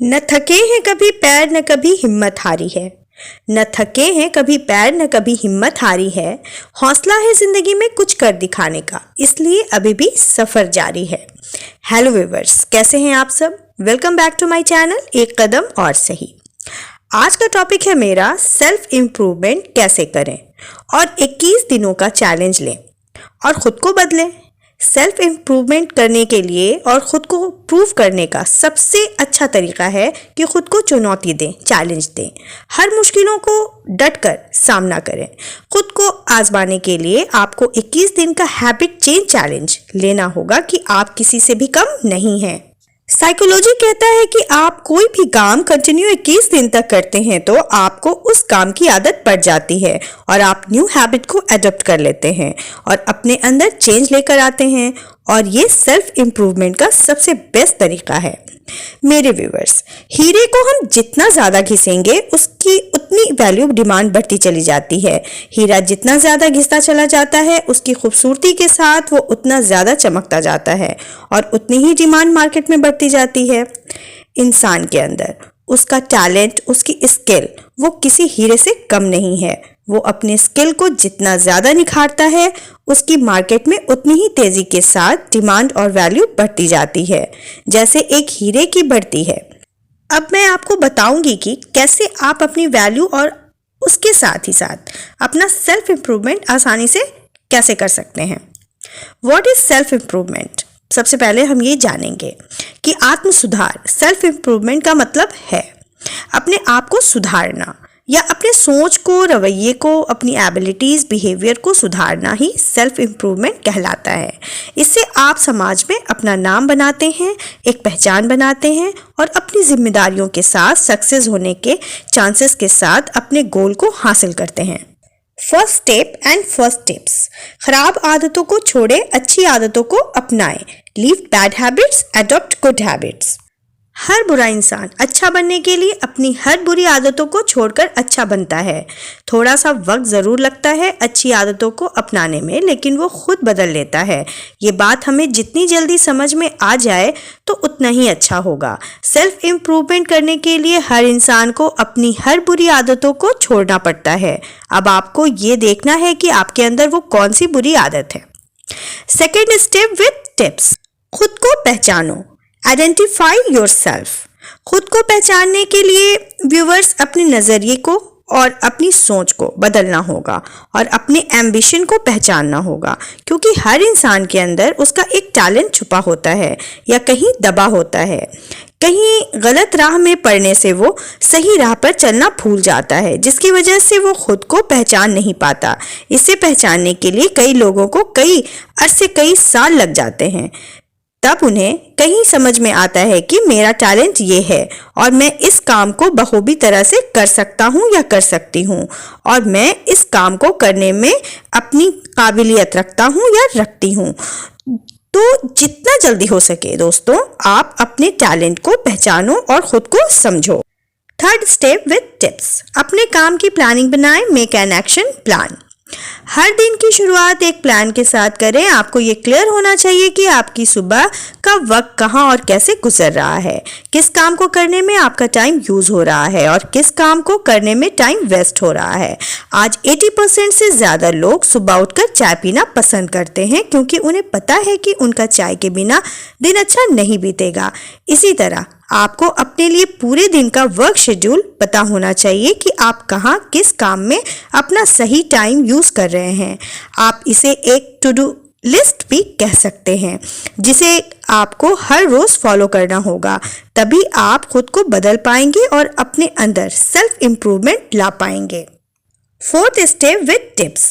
न थके हैं कभी पैर न कभी हिम्मत हारी है। न थके हैं कभी पैर न कभी हिम्मत हारी है। हौसला है जिंदगी में कुछ कर दिखाने का, इसलिए अभी भी सफर जारी है। हेलो व्यूअर्स, कैसे हैं आप सब? Welcome back to my channel एक कदम और सही। आज का टॉपिक है मेरा सेल्फ इम्प्रूवमेंट कैसे करें और 21 दिनों का चैलेंज लें और खुद को बदलें। सेल्फ इम्प्रूवमेंट करने के लिए और ख़ुद को प्रूव करने का सबसे अच्छा तरीका है कि ख़ुद को चुनौती दें, चैलेंज दें। हर मुश्किलों को डटकर सामना करें। खुद को आजमाने के लिए आपको 21 दिन का हैबिट चेंज चैलेंज लेना होगा कि आप किसी से भी कम नहीं हैं। साइकोलॉजी कहता है कि आप कोई भी काम कंटिन्यू 21 दिन तक करते हैं तो आपको उस काम की आदत पड़ जाती है और आप न्यू हैबिट को अडॉप्ट कर लेते हैं और अपने अंदर चेंज लेकर आते हैं, और ये सेल्फ इम्प्रूवमेंट का सबसे बेस्ट तरीका है। मेरे व्यूअर्स, हीरे को हम जितना ज़्यादा घिसेंगे उसकी उतनी वैल्यू डिमांड बढ़ती चली जाती है। हीरा जितना ज़्यादा घिसता चला जाता है उसकी खूबसूरती के साथ वो उतना ज़्यादा चमकता जाता है और उतनी ही डिमांड मार्केट में बढ़ती जाती है। इंसान के अंदर उसका टैलेंट, उसकी स्किल वो किसी हीरे से कम नहीं है। वो अपने स्किल को जितना ज़्यादा निखारता है उसकी मार्केट में उतनी ही तेज़ी के साथ डिमांड और वैल्यू बढ़ती जाती है, जैसे एक हीरे की बढ़ती है। अब मैं आपको बताऊंगी कि कैसे आप अपनी वैल्यू और उसके साथ ही साथ अपना सेल्फ इम्प्रूवमेंट आसानी से कैसे कर सकते हैं। What is self improvement? सबसे पहले हम ये जानेंगे कि आत्म सुधार। सेल्फ इम्प्रूवमेंट का मतलब है अपने आप को सुधारना या अपने सोच को, रवैये को, अपनी एबिलिटीज़, बिहेवियर को सुधारना ही सेल्फ इम्प्रूवमेंट कहलाता है। इससे आप समाज में अपना नाम बनाते हैं, एक पहचान बनाते हैं और अपनी जिम्मेदारियों के साथ सक्सेस होने के चांसेस के साथ अपने गोल को हासिल करते हैं। First step and first tips. खराब आदतों को छोड़ें, अच्छी आदतों को अपनाएं। Leave bad habits, adopt good habits. हर बुरा इंसान अच्छा बनने के लिए अपनी हर बुरी आदतों को छोड़कर अच्छा बनता है। थोड़ा सा वक्त ज़रूर लगता है अच्छी आदतों को अपनाने में, लेकिन वो खुद बदल लेता है। ये बात हमें जितनी जल्दी समझ में आ जाए तो उतना ही अच्छा होगा। सेल्फ इम्प्रूवमेंट करने के लिए हर इंसान को अपनी हर बुरी आदतों को छोड़ना पड़ता है। अब आपको ये देखना है कि आपके अंदर वो कौन सी बुरी आदत है। Second step with tips. खुद को पहचानो, आइडेंटिफाई योरसेल्फ। खुद को पहचानने के लिए व्यूअर्स अपने नज़रिए को और अपनी सोच को बदलना होगा और अपने एम्बिशन को पहचानना होगा, क्योंकि हर इंसान के अंदर उसका एक टैलेंट छुपा होता है या कहीं दबा होता है। कहीं गलत राह में पड़ने से वो सही राह पर चलना भूल जाता है, जिसकी वजह से वो खुद को पहचान नहीं पाता। इसे पहचानने के लिए कई लोगों को कई अरसे, कई साल लग जाते हैं। तब उन्हें कहीं समझ में आता है कि मेरा टैलेंट ये है और मैं इस काम को बखूबी तरह से कर सकता हूँ या कर सकती हूँ और मैं इस काम को करने में अपनी काबिलियत रखता हूँ या रखती हूँ। तो जितना जल्दी हो सके दोस्तों, आप अपने टैलेंट को पहचानो और खुद को समझो। Third step with tips. अपने काम की प्लानिंग बनाएं, मेक एन एक्शन प्लान। हर दिन की शुरुआत एक प्लान के साथ करें। आपको ये क्लियर होना चाहिए कि आपकी सुबह का वक्त कहाँ और कैसे गुजर रहा है, किस काम को करने में आपका टाइम यूज़ हो रहा है और किस काम को करने में टाइम वेस्ट हो रहा है। आज 80% से ज़्यादा लोग सुबह उठकर चाय पीना पसंद करते हैं, क्योंकि उन्हें पता है कि उनका चाय के बिना दिन अच्छा नहीं बीतेगा। इसी तरह आपको अपने लिए पूरे दिन का वर्क शेड्यूल पता होना चाहिए कि आप कहाँ, किस काम में अपना सही टाइम यूज़ कर रहे हैं। आप इसे एक टू डू लिस्ट भी कह सकते हैं, जिसे आपको हर रोज़ फॉलो करना होगा। तभी आप खुद को बदल पाएंगे और अपने अंदर सेल्फ इम्प्रूवमेंट ला पाएंगे। Fourth step with tips.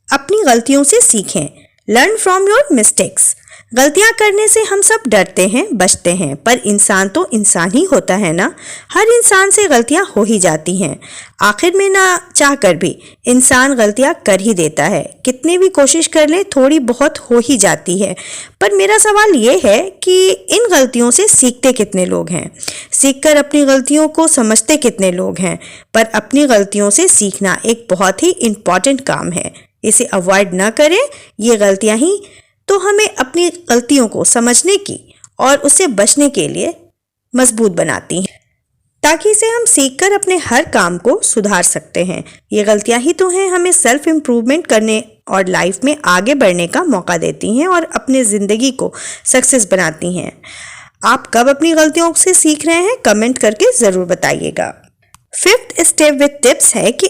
अपनी गलतियों से सीखें, लर्न फ्रॉम योर मिस्टेक्स। गलतियां करने से हम सब डरते हैं, बचते हैं, पर इंसान तो इंसान ही होता है ना। हर इंसान से गलतियां हो ही जाती हैं। आखिर में ना चाहकर भी इंसान गलतियां कर ही देता है। कितनी भी कोशिश कर ले, थोड़ी बहुत हो ही जाती है। पर मेरा सवाल ये है कि इन गलतियों से सीखते कितने लोग हैं? सीखकर अपनी गलतियों को समझते कितने लोग हैं? पर अपनी गलतियों से सीखना एक बहुत ही इम्पॉर्टेंट काम है। इसे अवॉइड ना करें। ये गलतियां ही तो हमें अपनी गलतियों को समझने की और उससे बचने के लिए मजबूत बनाती हैं। ताकि इसे हम सीखकर अपने हर काम को सुधार सकते हैं। ये गलतियां ही तो हैं हमें सेल्फ इम्प्रूवमेंट करने और लाइफ में आगे बढ़ने का मौका देती हैं और अपने ज़िंदगी को सक्सेस बनाती हैं। आप कब अपनी गलतियों से सीख रहे हैं, कमेंट करके ज़रूर बताइएगा। 5th स्टेप विद टिप्स है कि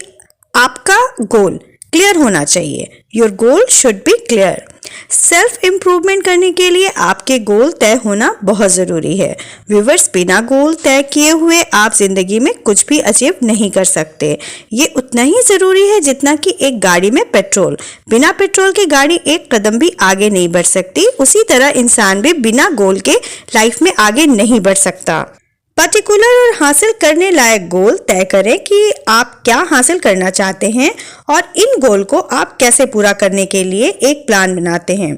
आपका गोल क्लियर होना चाहिए। Your goal should be clear. Self improvement करने के लिए आपके गोल तय होना बहुत ज़रूरी है। व्यूअर्स, बिना गोल तय किए हुए आप ज़िंदगी में कुछ भी अचीव नहीं कर सकते। ये उतना ही ज़रूरी है जितना कि एक गाड़ी में पेट्रोल। बिना पेट्रोल की गाड़ी एक कदम भी आगे नहीं बढ़ सकती। उसी तरह इंसान भी बिना गोल के लाइफ में आगे नहीं बढ़ सकता। पर्टिकुलर और हासिल करने लायक गोल तय करें कि आप क्या हासिल करना चाहते हैं और इन गोल को आप कैसे पूरा करने के लिए एक प्लान बनाते हैं।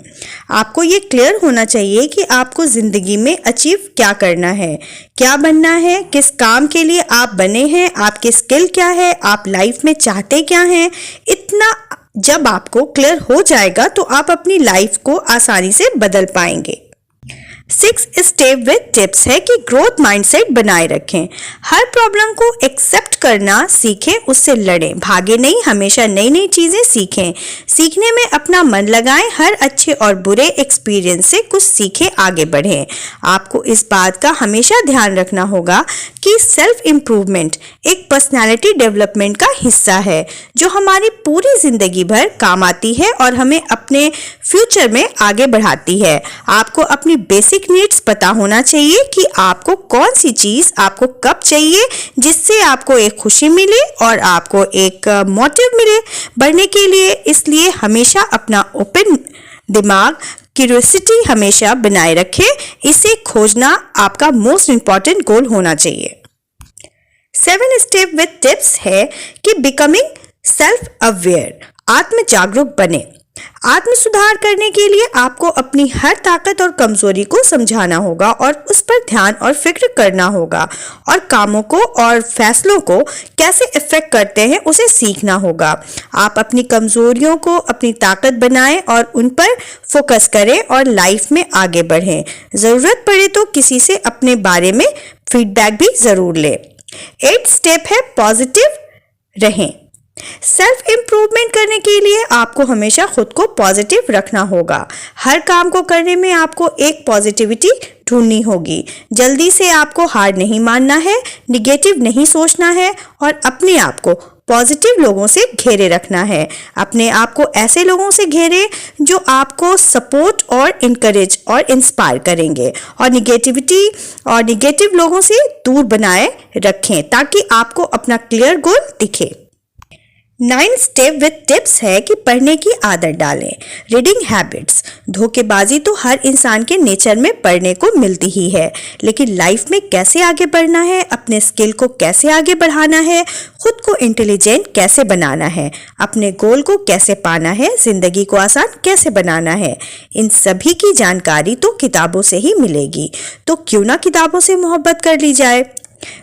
आपको ये क्लियर होना चाहिए कि आपको ज़िंदगी में अचीव क्या करना है, क्या बनना है, किस काम के लिए आप बने हैं, आपकी स्किल क्या है, आप लाइफ में चाहते क्या हैं। इतना जब आपको क्लियर हो जाएगा तो आप अपनी लाइफ को आसानी से बदल पाएंगे। 6th स्टेप विद टिप्स है कि ग्रोथ माइंडसेट बनाए रखें। हर प्रॉब्लम को एक्सेप्ट करना सीखें, उससे लड़ें, भागे नहीं, हमेशा नई नई चीज़ें सीखें। सीखने में अपना मन लगाएं, हर अच्छे और बुरे एक्सपीरियंस से कुछ सीखें, आगे बढ़ें। आपको इस बात का हमेशा ध्यान रखना होगा कि सेल्फ इम्प्रूवमेंट एक पर्सनैलिटी डेवलपमेंट का हिस्सा है जो हमारी पूरी ज़िंदगी भर काम आती है और हमें अपने फ्यूचर में आगे बढ़ाती है। आपको अपनी बेसिक नीड्स पता होना चाहिए कि आपको कौन सी चीज़ आपको कब चाहिए, जिससे आपको एक खुशी मिले और आपको एक मोटिव मिले बढ़ने के लिए। इसलिए हमेशा अपना ओपन दिमाग, क्यूरियोसिटी हमेशा बनाए रखें। इसे खोजना आपका मोस्ट इम्पॉर्टेंट गोल होना चाहिए। 7 स्टेप विद टिप्स है कि बिकमिंग सेल्फ अवेयर, आत्म जागरूक बने। आत्म सुधार करने के लिए आपको अपनी हर ताकत और कमजोरी को समझाना होगा और उस पर ध्यान और फिक्र करना होगा और कामों को और फैसलों को कैसे इफेक्ट करते हैं उसे सीखना होगा। आप अपनी कमजोरियों को अपनी ताकत बनाएं और उन पर फोकस करें और लाइफ में आगे बढ़ें। ज़रूरत पड़े तो किसी से अपने बारे में फीडबैक भी ज़रूर लें। 8th स्टेप है पॉजिटिव रहें। सेल्फ इम्प्रूवमेंट करने के लिए आपको हमेशा खुद को पॉजिटिव रखना होगा। हर काम को करने में आपको एक पॉजिटिविटी ढूंढनी होगी। जल्दी से आपको हार नहीं मानना है, निगेटिव नहीं सोचना है और अपने आप को पॉजिटिव लोगों से घेरे रखना है। अपने आप को ऐसे लोगों से घेरे जो आपको सपोर्ट और इनकरेज और इंस्पायर करेंगे और निगेटिविटी और निगेटिव लोगों से दूर बनाए रखें ताकि आपको अपना क्लियर गोल दिखे। 9 स्टेप विद टिप्स है कि पढ़ने की आदत डालें। Reading habits. धोखेबाजी तो हर इंसान के नेचर में पढ़ने को मिलती ही है, लेकिन लाइफ में कैसे आगे बढ़ना है, अपने स्किल को कैसे आगे बढ़ाना है, खुद को इंटेलिजेंट कैसे बनाना है, अपने गोल को कैसे पाना है, जिंदगी को आसान कैसे बनाना है, इन सभी की जानकारी तो किताबों से ही मिलेगी। तो क्यों ना किताबों से मोहब्बत कर ली जाए।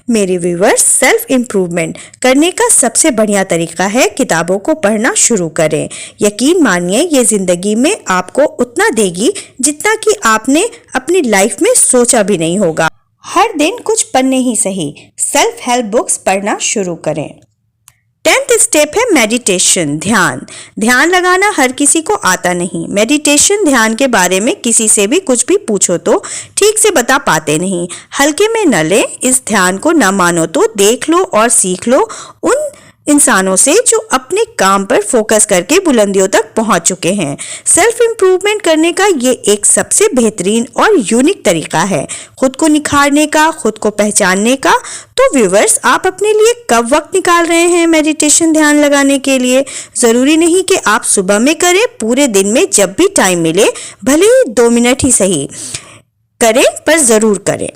मेरे व्यूअर्स, सेल्फ इम्प्रूवमेंट करने का सबसे बढ़िया तरीका है किताबों को पढ़ना शुरू करें। यकीन मानिए ये जिंदगी में आपको उतना देगी जितना कि आपने अपनी लाइफ में सोचा भी नहीं होगा। हर दिन कुछ पन्ने ही सही सेल्फ हेल्प बुक्स पढ़ना शुरू करें। 10th स्टेप है मेडिटेशन, ध्यान लगाना हर किसी को आता नहीं। मेडिटेशन ध्यान के बारे में किसी से भी कुछ भी पूछो तो ठीक से बता पाते नहीं। हल्के में न लें, इस ध्यान को न मानो तो देख लो और सीख लो उन इंसानों से जो अपने काम पर फोकस करके बुलंदियों तक पहुंच चुके हैं। सेल्फ इम्प्रूवमेंट करने का ये एक सबसे बेहतरीन और यूनिक तरीका है खुद को निखारने का, खुद को पहचानने का। तो व्यूअर्स, आप अपने लिए कब वक्त निकाल रहे हैं मेडिटेशन ध्यान लगाने के लिए? ज़रूरी नहीं कि आप सुबह में करें, पूरे दिन में जब भी टाइम मिले, भले ही 2 मिनट ही सही करें, पर ज़रूर करें।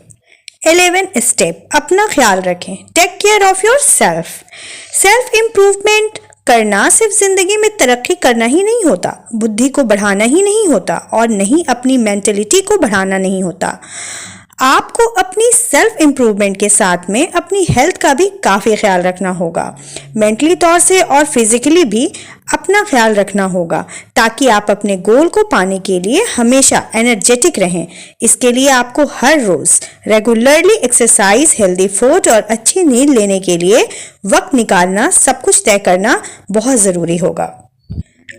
11 स्टेप, अपना ख्याल रखें, take care of your self improvement करना सिर्फ जिंदगी में तरक्की करना ही नहीं होता, बुद्धि को बढ़ाना ही नहीं होता और नहीं अपनी मेंटलिटी को बढ़ाना नहीं होता। आपको अपनी सेल्फ इम्प्रूवमेंट के साथ में अपनी हेल्थ का भी काफ़ी ख्याल रखना होगा। मेंटली तौर से और फिजिकली भी अपना ख्याल रखना होगा ताकि आप अपने गोल को पाने के लिए हमेशा एनर्जेटिक रहें। इसके लिए आपको हर रोज़ रेगुलरली एक्सरसाइज, हेल्दी फूड और अच्छी अच्छी नींद लेने के लिए वक्त निकालना, सब कुछ तय करना बहुत ज़रूरी होगा।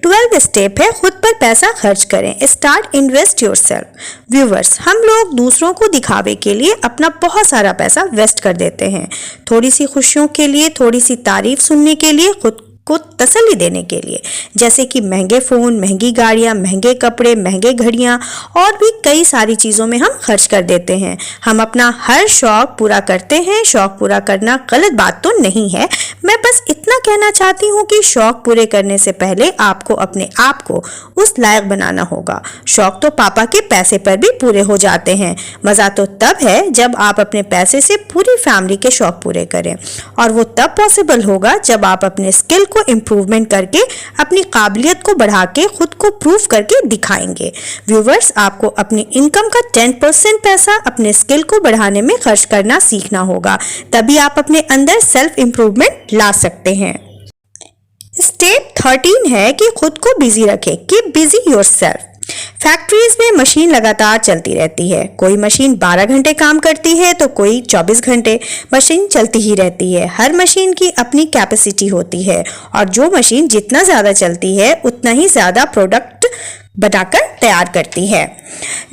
12 स्टेप है खुद पर पैसा खर्च करें। Start invest yourself. व्यूवर्स, हम लोग दूसरों को दिखावे के लिए अपना बहुत सारा पैसा वेस्ट कर देते हैं। थोड़ी सी खुशियों के लिए, थोड़ी सी तारीफ सुनने के लिए, खुद को तसल्ली देने के लिए, जैसे कि महंगे फ़ोन, महंगी गाड़ियाँ, महंगे कपड़े, महंगे घड़ियाँ और भी कई सारी चीज़ों में हम खर्च कर देते हैं। हम अपना हर शौक़ पूरा करते हैं। शौक़ पूरा करना गलत बात तो नहीं है। मैं बस इतना कहना चाहती हूँ कि शौक़ पूरे करने से पहले आपको अपने आप को उस लायक बनाना होगा। शौक़ तो पापा के पैसे पर भी पूरे हो जाते हैं। मज़ा तो तब है जब आप अपने पैसे से पूरी फैमिली के शौक़ पूरे करें, और वो तब पॉसिबल होगा जब आप अपने स्किल को इम्प्रूवमेंट करके, अपनी काबिलियत को बढ़ा के, खुद को प्रूव करके दिखाएंगे। व्यूवर्स, आपको अपनी इनकम का 10% पैसा अपने स्किल को बढ़ाने में खर्च करना सीखना होगा, तभी आप अपने अंदर सेल्फ इम्प्रूवमेंट ला सकते हैं। स्टेप 13 है कि खुद को बिजी रखें। Keep busy yourself. फैक्ट्रीज में मशीन लगातार चलती रहती है। कोई मशीन 12 घंटे काम करती है तो कोई 24 घंटे। मशीन चलती ही रहती है। हर मशीन की अपनी कैपेसिटी होती है, और जो मशीन जितना ज़्यादा चलती है उतना ही ज़्यादा प्रोडक्ट बनाकर तैयार करती है।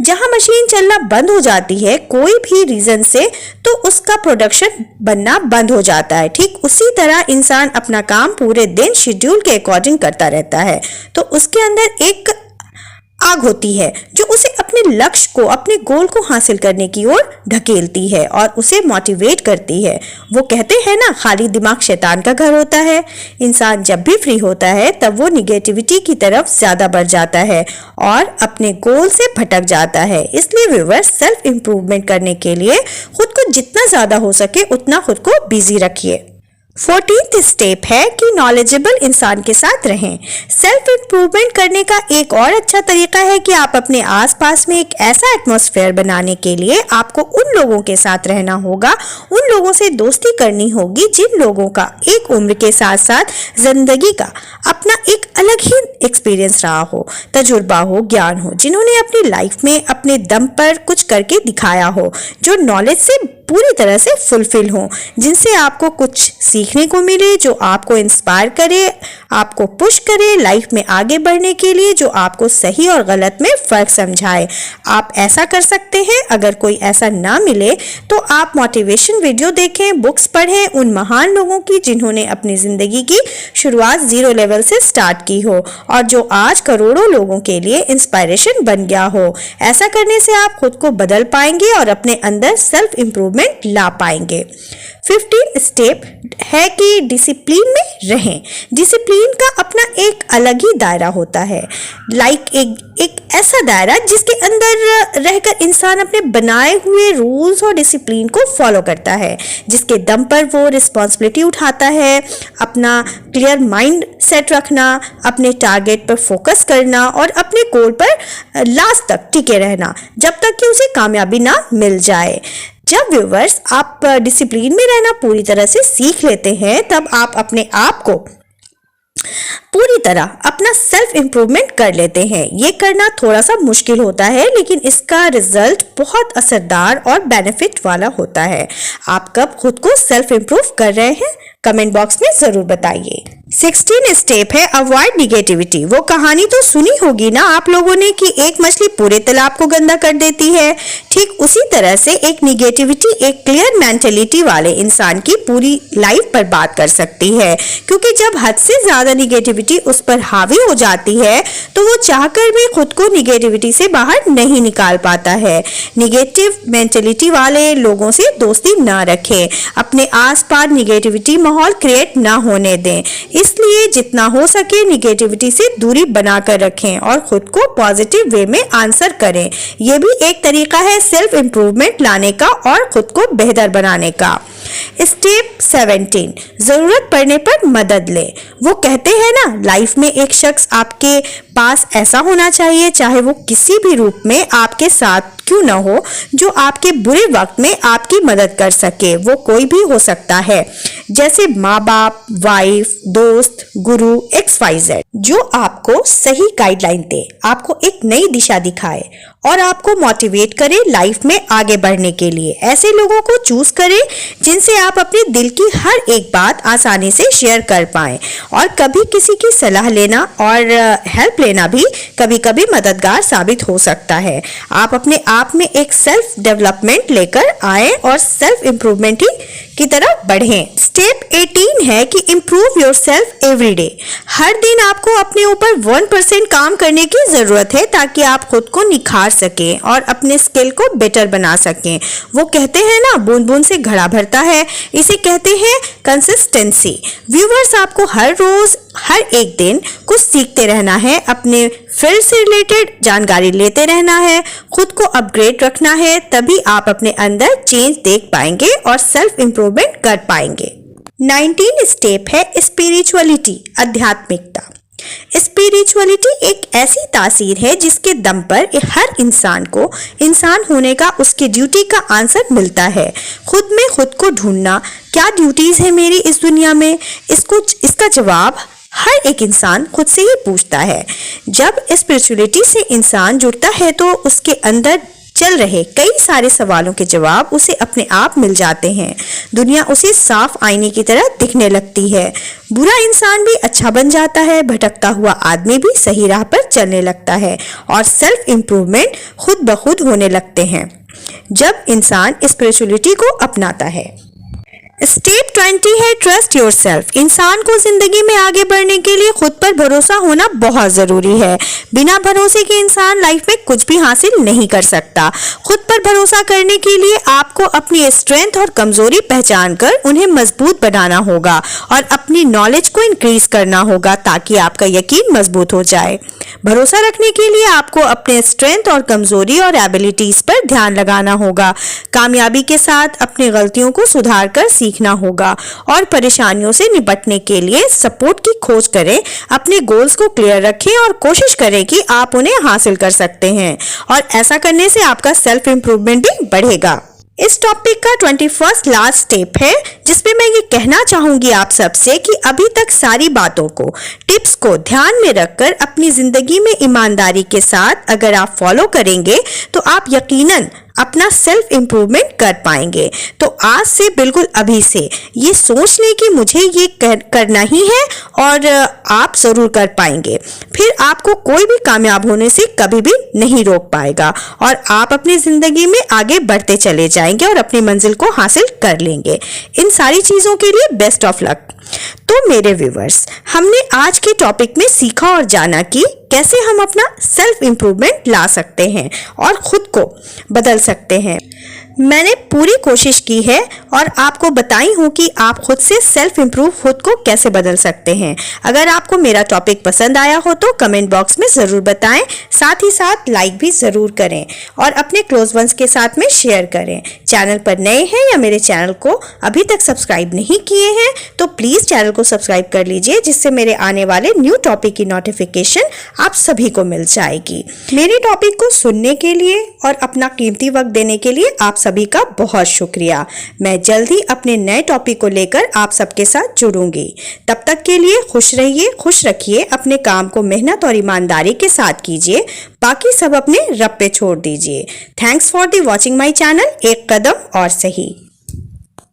जहाँ मशीन चलना बंद हो जाती है कोई भी रीज़न से, तो उसका प्रोडक्शन बनना बंद हो जाता है। ठीक उसी तरह इंसान अपना काम पूरे दिन शेड्यूल के अकॉर्डिंग करता रहता है, तो उसके अंदर एक आग होती है जो उसे अपने लक्ष्य को, अपने गोल को हासिल करने की ओर ढकेलती है और उसे मोटिवेट करती है। वो कहते हैं ना, खाली दिमाग शैतान का घर होता है। इंसान जब भी फ्री होता है तब वो निगेटिविटी की तरफ ज्यादा बढ़ जाता है और अपने गोल से भटक जाता है। इसलिए व्यूअर्स, सेल्फ इम्प्रूवमेंट करने के लिए खुद को जितना ज्यादा हो सके उतना खुद को बिजी रखिए। 14th स्टेप है कि नॉलेजेबल इंसान के साथ रहें। सेल्फ इम्प्रूवमेंट करने का एक और अच्छा तरीका है कि आप अपने आसपास में एक ऐसा एटमॉस्फेयर बनाने के लिए आपको उन लोगों के साथ रहना होगा, उन लोगों से दोस्ती करनी होगी जिन लोगों का एक उम्र के साथ साथ जिंदगी का अपना एक अलग ही एक्सपीरियंस रहा हो, तजुर्बा हो, ज्ञान हो, जिन्होंने अपनी लाइफ में अपने दम पर कुछ करके दिखाया हो, जो नॉलेज से पूरी तरह से फुलफिल हो, जिनसे आपको कुछ सीखने को मिले, जो आपको इंस्पायर करे, आपको पुश करे लाइफ में आगे बढ़ने के लिए, जो आपको सही और गलत में फ़र्क समझाए। आप ऐसा कर सकते हैं। अगर कोई ऐसा ना मिले तो आप मोटिवेशन वीडियो देखें, बुक्स पढ़ें उन महान लोगों की जिन्होंने अपनी ज़िंदगी की शुरुआत 0 लेवल से स्टार्ट की हो और जो आज करोड़ों लोगों के लिए इंस्पायरेशन बन गया हो। ऐसा करने से आप खुद को बदल पाएंगे और अपने अंदर सेल्फ इम्प्रूवमेंट ला पाएंगे। 15 स्टेप है कि डिसिप्लिन में रहें। डिसिप्लिन का अपना एक अलग ही दायरा होता है, एक ऐसा दायरा जिसके अंदर रहकर इंसान अपने बनाए हुए रूल्स और डिसिप्लिन को फॉलो करता है, जिसके दम पर वो रिस्पॉन्सिबिलिटी उठाता है। अपना क्लियर माइंड सेट रखना, अपने टारगेट पर फोकस करना और अपने गोल पर लास्ट तक टिके रहना जब तक कि उसे कामयाबी ना मिल जाए। जब व्यूवर्स आप डिसिप्लिन में रहना पूरी तरह से सीख लेते हैं तब आप अपने आप को पूरी तरह अपना सेल्फ इम्प्रूवमेंट कर लेते हैं। ये करना थोड़ा सा मुश्किल होता है लेकिन इसका रिजल्ट बहुत असरदार और बेनिफिट वाला होता है। आप कब खुद को सेल्फ इम्प्रूव कर रहे हैं कमेंट बॉक्स में जरूर बताइए। 16 स्टेप है अवॉइड निगेटिविटी। वो कहानी तो सुनी होगी ना आप लोगों ने कि एक मछली पूरे तालाब को गंदा कर देती है। ठीक उसी तरह से एक निगेटिविटी एक क्लियर मेंटेलिटी वाले इंसान की पूरी लाइफ पर बात कर सकती है, क्योंकि जब हद से ज्यादा निगेटिविटी उस पर हावी हो जाती है तो वो चाहकर भी खुद को निगेटिविटी से बाहर नहीं निकाल पाता है। निगेटिव मेंटेलिटी वाले लोगों से दोस्ती ना रखें, अपने आसपास निगेटिविटी माहौल क्रिएट ना होने दें। इसलिए जितना हो सके निगेटिविटी से दूरी बनाकर रखें और खुद को पॉजिटिव वे में आंसर करें। यह भी एक तरीका है सेल्फ इम्प्रूवमेंट लाने का और खुद को बेहतर बनाने का। स्टेप 17 जरूरत पड़ने पर मदद ले। वो कहते हैं ना, लाइफ में एक शख्स आपके पास ऐसा होना चाहिए, चाहे वो किसी भी रूप में आपके साथ क्यों ना हो, जो आपके बुरे वक्त में आपकी मदद कर सके। वो कोई भी हो सकता है, जैसे माँ बाप, वाइफ, दोस्त, गुरु, XYZ, जो आपको सही गाइडलाइन दे, आपको एक नई दिशा दिखाए और आपको मोटिवेट करे लाइफ में आगे बढ़ने के लिए। ऐसे लोगों को चूज करें जिनसे जिनसे आप अपने दिल की हर एक बात आसानी से शेयर कर पाएं। और कभी किसी की सलाह लेना और हेल्प लेना भी कभी कभी मददगार साबित हो सकता है। आप अपने आप में एक सेल्फ डेवलपमेंट लेकर आए और सेल्फ इम्प्रूवमेंट की तरफ बढ़ें। स्टेप 18 है कि improve yourself every day. हर दिन आपको अपने ऊपर 1% काम करने की जरूरत है ताकि आप खुद को निखार सकें और अपने स्किल को बेटर बना सकें। वो कहते हैं ना, बूंद बूंद से घड़ा भरता है, इसे कहते हैं कंसिस्टेंसी। व्यूवर्स, आपको हर रोज हर एक दिन कुछ सीखते रहना है, अपने फील्ड से रिलेटेड जानकारी लेते रहना है, खुद को अपग्रेड रखना है, तभी आप अपने अंदर चेंज देख पाएंगे और सेल्फ इम्प्रूवमेंट कर पाएंगे। 19 स्टेप है स्पिरिचुअलिटी, आध्यात्मिकता। स्पिरिचुअलिटी एक ऐसी तासीर है जिसके दम पर हर इंसान को इंसान होने का उसके ड्यूटी का आंसर मिलता है। खुद में खुद को ढूंढना, क्या ड्यूटीज है मेरी इस दुनिया में, इसका जवाब हर एक इंसान खुद से ही पूछता है। जब स्पिरिचुअलिटी से इंसान जुड़ता है तो उसके अंदर चल रहे कई सारे सवालों के जवाब उसे अपने आप मिल जाते हैं। दुनिया उसे साफ आईने की तरह दिखने लगती है। बुरा इंसान भी अच्छा बन जाता है, भटकता हुआ आदमी भी सही राह पर चलने लगता है और सेल्फ इम्प्रूवमेंट खुद ब खुद होने लगते हैं जब इंसान स्पिरिचुअलिटी को अपनाता है। स्टेप 20 है ट्रस्ट योरसेल्फ। इंसान को जिंदगी में आगे बढ़ने के लिए खुद पर भरोसा होना बहुत जरूरी है। बिना भरोसे के इंसान लाइफ में कुछ भी हासिल नहीं कर सकता। खुद पर भरोसा करने के लिए आपको अपनी स्ट्रेंथ और कमजोरी पहचान कर उन्हें मजबूत बनाना होगा और अपनी नॉलेज को इंक्रीज करना होगा ताकि आपका यकीन मजबूत हो जाए। भरोसा रखने के लिए आपको अपने स्ट्रेंथ और कमजोरी और एबिलिटीज पर ध्यान लगाना होगा। कामयाबी के साथ अपनी गलतियों को सुधार कर सीखना होगा और परेशानियों से निपटने के लिए सपोर्ट की खोज करें। अपने गोल्स को क्लियर रखें और कोशिश करें कि आप उन्हें हासिल कर सकते हैं और ऐसा करने से आपका सेल्फ इम्प्रूवमेंट भी बढ़ेगा। इस टॉपिक का 21st लास्ट स्टेप है जिसमें मैं ये कहना चाहूंगी आप सबसे कि अभी तक सारी बातों को, टिप्स को ध्यान में रखकर अपनी जिंदगी में ईमानदारी के साथ अगर आप फॉलो करेंगे तो आप यकीनन अपना सेल्फ इम्प्रूवमेंट कर पाएंगे। तो आज से बिल्कुल अभी से ये सोच लें कि मुझे ये करना ही है और आप जरूर कर पाएंगे। फिर आपको कोई भी कामयाब होने से कभी भी नहीं रोक पाएगा और आप अपनी जिंदगी में आगे बढ़ते चले जाएंगे और अपनी मंजिल को हासिल कर लेंगे। इन सारी चीजों के लिए बेस्ट ऑफ लक। तो मेरे व्यूवर्स, हमने आज के टॉपिक में सीखा और जाना कि कैसे हम अपना सेल्फ इम्प्रूवमेंट ला सकते हैं और खुद को बदल सकते हैं। मैंने पूरी कोशिश की है और आपको बताई हूँ कि आप खुद से सेल्फ इम्प्रूव खुद को कैसे बदल सकते हैं। अगर आपको मेरा टॉपिक पसंद आया हो तो कमेंट बॉक्स में ज़रूर बताएं, साथ ही साथ लाइक भी ज़रूर करें और अपने क्लोज वंस के साथ में शेयर करें। चैनल पर नए हैं या मेरे चैनल को अभी तक सब्सक्राइब नहीं किए हैं तो प्लीज़ चैनल को सब्सक्राइब कर लीजिए, जिससे मेरे आने वाले न्यू टॉपिक की नोटिफिकेशन आप सभी को मिल जाएगी। मेरे टॉपिक को सुनने के लिए और अपना कीमती वक्त देने के लिए आप सभी का बहुत शुक्रिया। मैं जल्द ही अपने नए टॉपिक को लेकर आप सबके साथ जुड़ूंगी। तब तक के लिए खुश रहिए, खुश रखिए, अपने काम को मेहनत और ईमानदारी के साथ कीजिए, बाकी सब अपने रब पे छोड़ दीजिए। Thanks for the watching my channel. एक कदम और सही।